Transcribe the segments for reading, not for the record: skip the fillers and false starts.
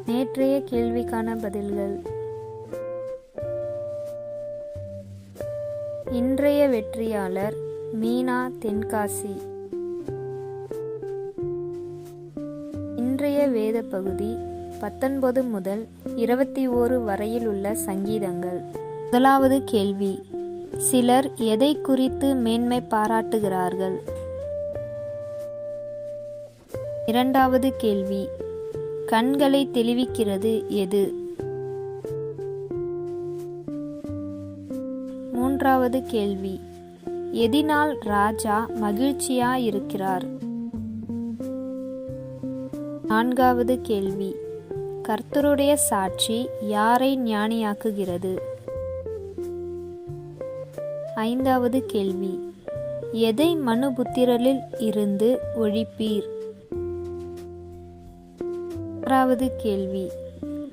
நேற்றைய கேள்விக்கான பதில்கள். இன்றைய வெற்றியாளர் மீனா தென்காசி. இன்றைய வேத பகுதி 19 முதல் 21 வரையில் உள்ள சங்கீதங்கள். முதலாவது கேள்வி, சிலர் எதை குறித்து மேன்மை பாராட்டுகிறார்கள்? இரண்டாவது கேள்வி, கண்களை தெளிவிக்கிறது எது? மூன்றாவது கேள்வி, எதினால் ராஜா மகிழ்ச்சியாயிருக்கிறார்? நான்காவது கேள்வி, கர்த்தருடைய சாட்சி யாரை ஞானியாக்குகிறது? ஐந்தாவது கேள்வி, எதை மனுபுத்திரரில் இருந்து ஒழிப்பீர்? ஆறாவது கேள்வி,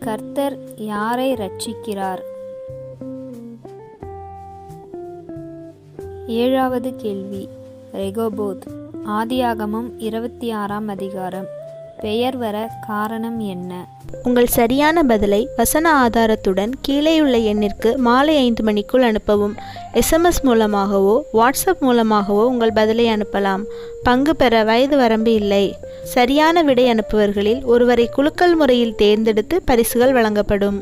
கர்த்தர் யாரை இரட்சிக்கிறார்? ஏழாவது கேள்வி, ரெகோபோத். ஆதியாகமம் 26ஆம் அதிகாரம். பெயர் வர காரணம் என்ன? உங்கள் சரியான பதிலை வசன ஆதாரத்துடன் கீழேயுள்ள எண்ணிற்கு மாலை 5 மணிக்குள் அனுப்பவும். SMS மூலமாகவோ வாட்ஸ்அப் மூலமாகவோ உங்கள் பதிலை அனுப்பலாம். பங்கு பெற வயது வரம்பு இல்லை. சரியான விடை அனுப்புவர்களில் ஒருவரை குலுக்கல் முறையில் தேர்ந்தெடுத்து பரிசுகள் வழங்கப்படும்.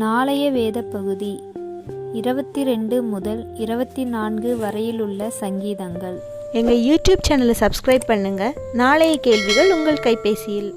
நாளைய வேத பகுதி 22 முதல் 24 வரையில் உள்ள சங்கீதங்கள். எங்கள் யூடியூப் சேனலை சப்ஸ்கிரைப் பண்ணுங்க. நாளைய கேள்விகள் உங்கள் கைபேசியில்.